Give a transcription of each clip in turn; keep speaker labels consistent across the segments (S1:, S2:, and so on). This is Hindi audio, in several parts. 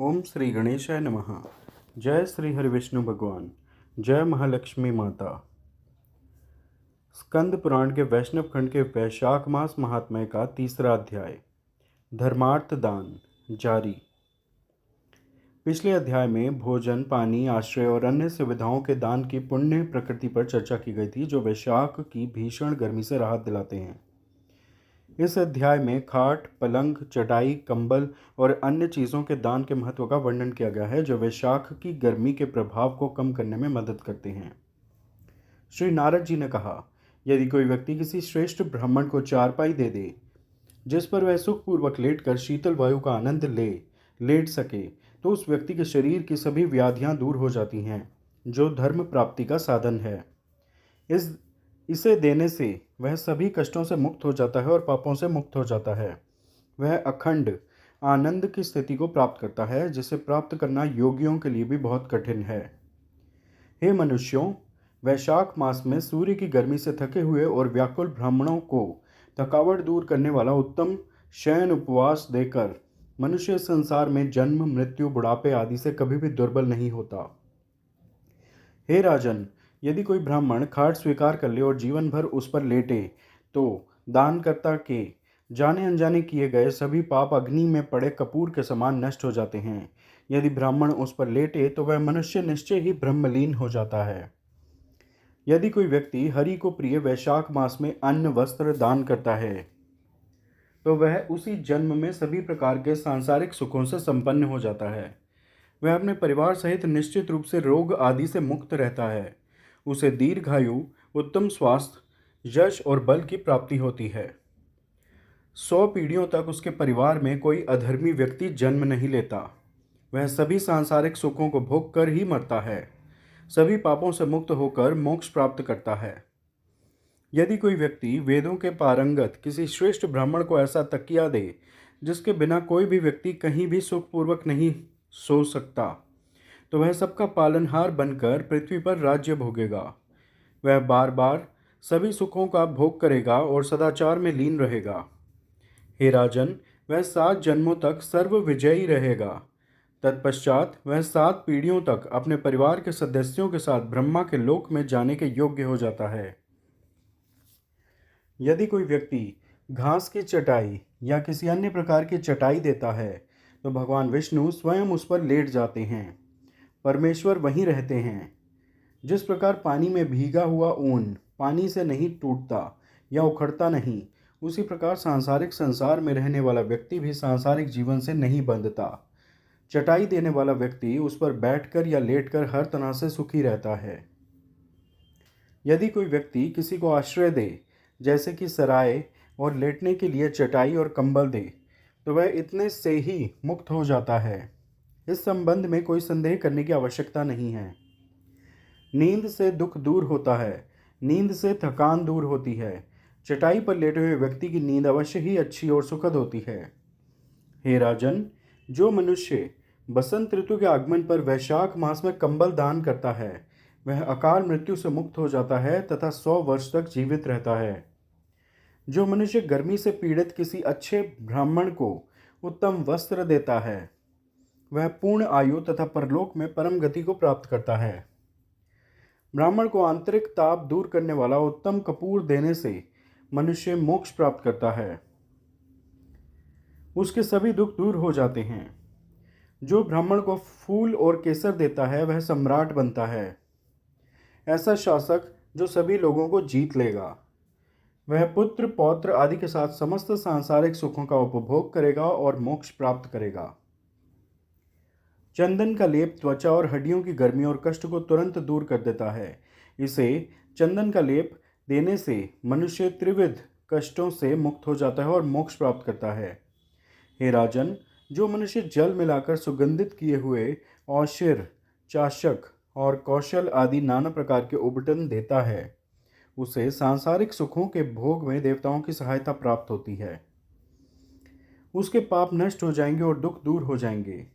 S1: ओम श्री गणेशाय नमः। जय श्री हरिविष्णु भगवान। जय महालक्ष्मी माता। स्कंद पुराण के वैष्णव खंड के वैशाख मास महात्म्य का तीसरा अध्याय, धर्मार्थ दान, जारी। पिछले अध्याय में भोजन, पानी, आश्रय और अन्य सुविधाओं के दान की पुण्य प्रकृति पर चर्चा की गई थी, जो वैशाख की भीषण गर्मी से राहत दिलाते हैं। इस अध्याय में खाट, पलंग, चटाई, कंबल और अन्य चीज़ों के दान के महत्व का वर्णन किया गया है, जो वैशाख की गर्मी के प्रभाव को कम करने में मदद करते हैं। श्री नारद जी ने कहा, यदि कोई व्यक्ति किसी श्रेष्ठ ब्राह्मण को चारपाई दे दे, जिस पर वह सुखपूर्वक लेटकर शीतल वायु का आनंद लेट सके, तो उस व्यक्ति के शरीर की सभी व्याधियां दूर हो जाती हैं, जो धर्म प्राप्ति का साधन है। इसे देने से वह सभी कष्टों से मुक्त हो जाता है और पापों से मुक्त हो जाता है। वह अखंड आनंद की स्थिति को प्राप्त करता है, जिसे प्राप्त करना योगियों के लिए भी बहुत कठिन है। हे मनुष्यों, वैशाख मास में सूर्य की गर्मी से थके हुए और व्याकुल ब्राह्मणों को थकावट दूर करने वाला उत्तम शयन उपवास देकर मनुष्य संसार में जन्म, मृत्यु, बुढ़ापे आदि से कभी भी दुर्बल नहीं होता। हे राजन, यदि कोई ब्राह्मण खाट स्वीकार कर ले और जीवन भर उस पर लेटे, तो दानकर्ता के जाने अनजाने किए गए सभी पाप अग्नि में पड़े कपूर के समान नष्ट हो जाते हैं। यदि ब्राह्मण उस पर लेटे, तो वह मनुष्य निश्चय ही ब्रह्मलीन हो जाता है। यदि कोई व्यक्ति हरि को प्रिय वैशाख मास में अन्न वस्त्र दान करता है, तो वह उसी जन्म में सभी प्रकार के सांसारिक सुखों से संपन्न हो जाता है। वह अपने परिवार सहित निश्चित रूप से रोग आदि से मुक्त रहता है। उसे दीर्घायु, उत्तम स्वास्थ्य, यश और बल की प्राप्ति होती है। 100 पीढ़ियों तक उसके परिवार में कोई अधर्मी व्यक्ति जन्म नहीं लेता। वह सभी सांसारिक सुखों को भोग कर ही मरता है। सभी पापों से मुक्त होकर मोक्ष प्राप्त करता है। यदि कोई व्यक्ति वेदों के पारंगत किसी श्रेष्ठ ब्राह्मण को ऐसा तकिया दे, जिसके बिना कोई भी व्यक्ति कहीं भी सुखपूर्वक नहीं सो सकता, तो वह सबका पालनहार बनकर पृथ्वी पर राज्य भोगेगा। वह बार बार सभी सुखों का भोग करेगा और सदाचार में लीन रहेगा। हे राजन, वह 7 जन्मों तक सर्व विजयी रहेगा। तत्पश्चात वह 7 पीढ़ियों तक अपने परिवार के सदस्यों के साथ ब्रह्मा के लोक में जाने के योग्य हो जाता है। यदि कोई व्यक्ति घास की चटाई या किसी अन्य प्रकार की चटाई देता है, तो भगवान विष्णु स्वयं उस पर लेट जाते हैं। परमेश्वर वहीं रहते हैं। जिस प्रकार पानी में भीगा हुआ ऊन पानी से नहीं टूटता या उखड़ता नहीं, उसी प्रकार सांसारिक संसार में रहने वाला व्यक्ति भी सांसारिक जीवन से नहीं बंधता। चटाई देने वाला व्यक्ति उस पर बैठकर या लेटकर हर तरह से सुखी रहता है। यदि कोई व्यक्ति किसी को आश्रय दे, जैसे कि सराय, और लेटने के लिए चटाई और कंबल दे, तो वह इतने से ही मुक्त हो जाता है। इस संबंध में कोई संदेह करने की आवश्यकता नहीं है। नींद से दुख दूर होता है, नींद से थकान दूर होती है। चटाई पर लेटे हुए व्यक्ति की नींद अवश्य ही अच्छी और सुखद होती है। हे राजन, जो मनुष्य बसंत ऋतु के आगमन पर वैशाख मास में कंबल दान करता है, वह अकाल मृत्यु से मुक्त हो जाता है तथा 100 वर्ष तक जीवित रहता है। जो मनुष्य गर्मी से पीड़ित किसी अच्छे ब्राह्मण को उत्तम वस्त्र देता है, वह पूर्ण आयु तथा परलोक में परम गति को प्राप्त करता है। ब्राह्मण को आंतरिक ताप दूर करने वाला उत्तम कपूर देने से मनुष्य मोक्ष प्राप्त करता है। उसके सभी दुख दूर हो जाते हैं। जो ब्राह्मण को फूल और केसर देता है, वह सम्राट बनता है। ऐसा शासक जो सभी लोगों को जीत लेगा। वह पुत्र, पौत्र आदि के साथ समस्त सांसारिक सुखों का उपभोग करेगा और मोक्ष प्राप्त करेगा। चंदन का लेप त्वचा और हड्डियों की गर्मी और कष्ट को तुरंत दूर कर देता है। इसे चंदन का लेप देने से मनुष्य त्रिविध कष्टों से मुक्त हो जाता है और मोक्ष प्राप्त करता है। हे राजन, जो मनुष्य जल मिलाकर सुगंधित किए हुए औषिर, चाशक और कौशल आदि नाना प्रकार के उबटन देता है, उसे सांसारिक सुखों के भोग में देवताओं की सहायता प्राप्त होती है। उसके पाप नष्ट हो जाएंगे और दुख दूर हो जाएंगे।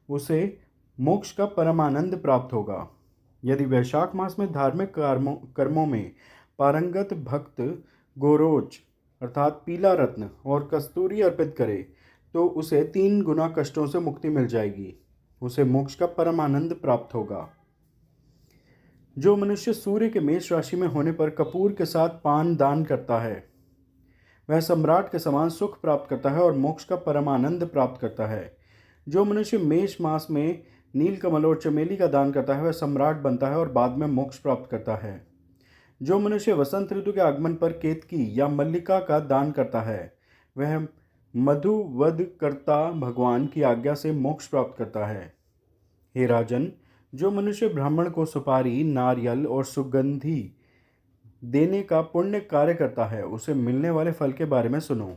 S1: उसे मोक्ष का परमानंद प्राप्त होगा। यदि वैशाख मास में धार्मिक कर्मों में पारंगत भक्त गोरोच अर्थात पीला रत्न और कस्तूरी अर्पित करे, तो उसे 3 गुना कष्टों से मुक्ति मिल जाएगी। उसे मोक्ष का परम आनंद प्राप्त होगा। जो मनुष्य सूर्य के मेष राशि में होने पर कपूर के साथ पान दान करता है वह सम्राट के समान सुख प्राप्त करता है और मोक्ष का परमानंद प्राप्त करता है। जो मनुष्य मेष मास में नीलकमल और चमेली का दान करता है वह सम्राट बनता है और बाद में मोक्ष प्राप्त करता है। जो मनुष्य वसंत ऋतु के आगमन पर केतकी या मल्लिका का दान करता है वह मधुवध करता भगवान की आज्ञा से मोक्ष प्राप्त करता है। हे राजन, जो मनुष्य ब्राह्मण को सुपारी, नारियल और सुगंधी देने का पुण्य कार्य करता है उसे मिलने वाले फल के बारे में सुनो।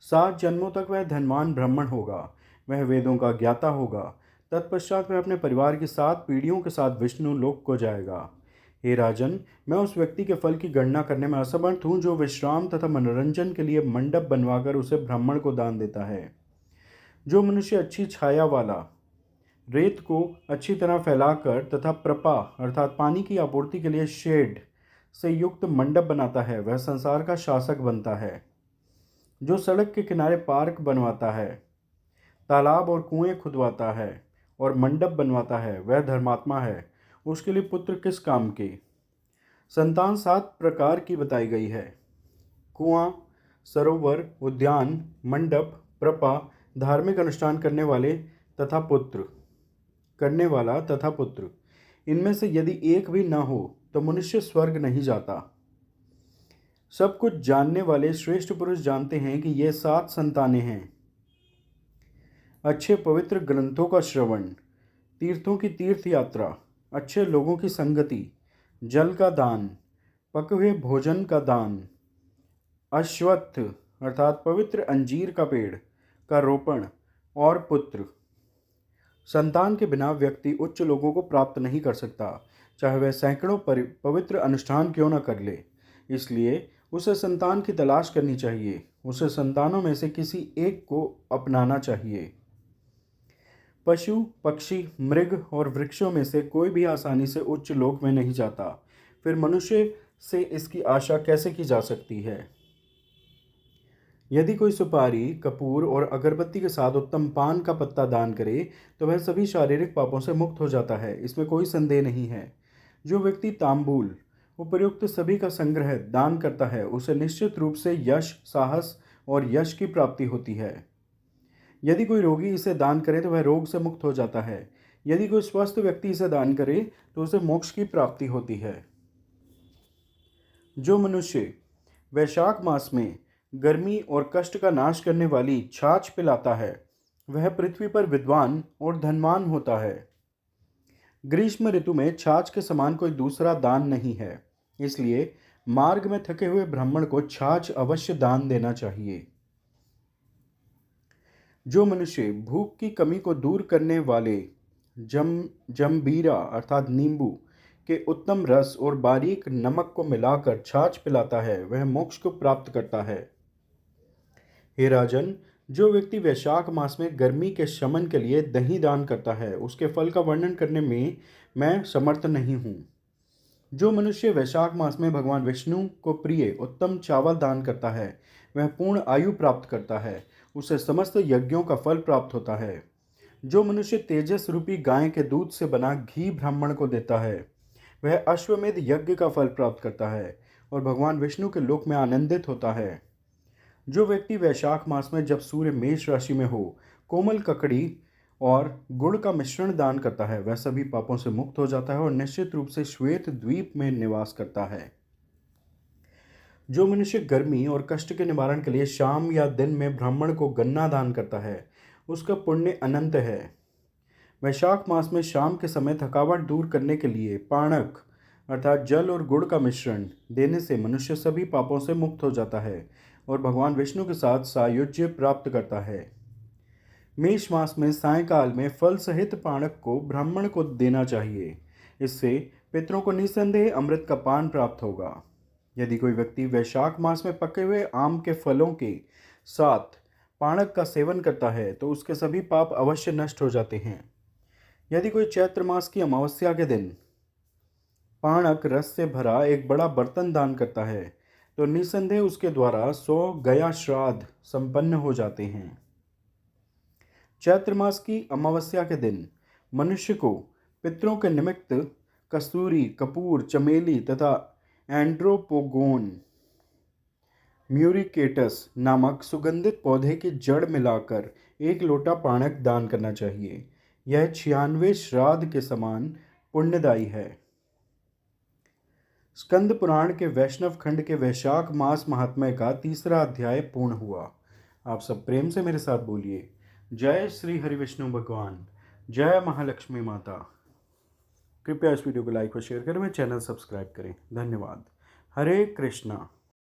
S1: 7 जन्मों तक वह धनवान ब्राह्मण होगा, वह वेदों का ज्ञाता होगा। तत्पश्चात वह अपने परिवार की 7 पीढ़ियों के साथ विष्णु लोक को जाएगा। हे राजन, मैं उस व्यक्ति के फल की गणना करने में असमर्थ हूँ जो विश्राम तथा मनोरंजन के लिए मंडप बनवाकर उसे ब्राह्मण को दान देता है। जो मनुष्य अच्छी छाया वाला रेत को अच्छी तरह फैलाकर तथा प्रपा अर्थात पानी की आपूर्ति के लिए शेड से युक्त मंडप बनाता है वह संसार का शासक बनता है। जो सड़क के किनारे पार्क बनवाता है, तालाब और कुएं खुदवाता है और मंडप बनवाता है वह धर्मात्मा है। उसके लिए पुत्र किस काम के। संतान 7 प्रकार की बताई गई है: कुआं, सरोवर, उद्यान, मंडप, प्रपा, धार्मिक अनुष्ठान करने वाला तथा पुत्र। इनमें से यदि एक भी न हो तो मनुष्य स्वर्ग नहीं जाता। सब कुछ जानने वाले श्रेष्ठ पुरुष जानते हैं कि ये 7 संतानें हैं: अच्छे पवित्र ग्रंथों का श्रवण, तीर्थों की तीर्थ यात्रा, अच्छे लोगों की संगति, जल का दान, पके हुए भोजन का दान, अश्वत्थ अर्थात पवित्र अंजीर का पेड़ का रोपण और पुत्र। संतान के बिना व्यक्ति उच्च लोगों को प्राप्त नहीं कर सकता, चाहे वह सैकड़ों पवित्र अनुष्ठान क्यों न कर ले। इसलिए उसे संतान की तलाश करनी चाहिए। उसे संतानों में से किसी एक को अपनाना चाहिए। पशु, पक्षी, मृग और वृक्षों में से कोई भी आसानी से उच्च लोक में नहीं जाता, फिर मनुष्य से इसकी आशा कैसे की जा सकती है। यदि कोई सुपारी, कपूर और अगरबत्ती के साथ उत्तम पान का पत्ता दान करे तो वह सभी शारीरिक पापों से मुक्त हो जाता है, इसमें कोई संदेह नहीं है। जो व्यक्ति तांबूल उपर्युक्त सभी का संग्रह दान करता है उसे निश्चित रूप से यश, साहस और यश की प्राप्ति होती है। यदि कोई रोगी इसे दान करे तो वह रोग से मुक्त हो जाता है। यदि कोई स्वस्थ व्यक्ति इसे दान करे तो उसे मोक्ष की प्राप्ति होती है। जो मनुष्य वैशाख मास में गर्मी और कष्ट का नाश करने वाली छाछ पिलाता है वह पृथ्वी पर विद्वान और धनवान होता है। ग्रीष्म ऋतु में छाछ के समान कोई दूसरा दान नहीं है, इसलिए मार्ग में थके हुए ब्राह्मण को छाछ अवश्य दान देना चाहिए। जो मनुष्य भूख की कमी को दूर करने वाले जंबीरा अर्थात नींबू के उत्तम रस और बारीक नमक को मिलाकर छाछ पिलाता है वह मोक्ष को प्राप्त करता है। हे राजन, जो व्यक्ति वैशाख मास में गर्मी के शमन के लिए दही दान करता है उसके फल का वर्णन करने में मैं समर्थ नहीं हूँ। जो मनुष्य वैशाख मास में भगवान विष्णु को प्रिय उत्तम चावल दान करता है वह पूर्ण आयु प्राप्त करता है, उसे समस्त यज्ञों का फल प्राप्त होता है। जो मनुष्य तेजस रूपी गाय के दूध से बना घी ब्राह्मण को देता है वह अश्वमेध यज्ञ का फल प्राप्त करता है और भगवान विष्णु के लोक में आनंदित होता है। जो व्यक्ति वैशाख मास में जब सूर्य मेष राशि में हो कोमल ककड़ी और गुड़ का मिश्रण दान करता है वह सभी पापों से मुक्त हो जाता है और निश्चित रूप से श्वेत द्वीप में निवास करता है। जो मनुष्य गर्मी और कष्ट के निवारण के लिए शाम या दिन में ब्राह्मण को गन्ना दान करता है उसका पुण्य अनंत है। वैशाख मास में शाम के समय थकावट दूर करने के लिए पाणक अर्थात जल और गुड़ का मिश्रण देने से मनुष्य सभी पापों से मुक्त हो जाता है और भगवान विष्णु के साथ सायुज्य प्राप्त करता है। मेष मास में सायंकाल में फल सहित पाणक को ब्राह्मण को देना चाहिए, इससे पितरों को निसंदेह अमृत का पान प्राप्त होगा। यदि कोई व्यक्ति वैशाख मास में पके हुए आम के फलों के साथ पाणक का सेवन करता है तो उसके सभी पाप अवश्य नष्ट हो जाते हैं। यदि कोई चैत्र मास की अमावस्या के दिन पाणक रस से भरा एक बड़ा बर्तन दान करता है तो निसंदेह उसके द्वारा 100 गया श्राद्ध संपन्न हो जाते हैं। चैत्र मास की अमावस्या के दिन मनुष्य को पितरों के निमित्त कस्तूरी, कपूर, चमेली तथा एंड्रोपोगोन म्यूरिकेटस नामक सुगंधित पौधे की जड़ मिलाकर 1 लोटा पानक दान करना चाहिए। यह 96 श्राद्ध के समान पुण्यदायी है। स्कंद पुराण के वैष्णव खंड के वैशाख मास महात्म्य का तीसरा अध्याय पूर्ण हुआ। आप सब प्रेम से मेरे साथ बोलिए, जय श्री हरि विष्णु भगवान, जय महालक्ष्मी माता। कृपया इस वीडियो को लाइक और शेयर करें, मेरे चैनल सब्सक्राइब करें। धन्यवाद। हरे कृष्णा।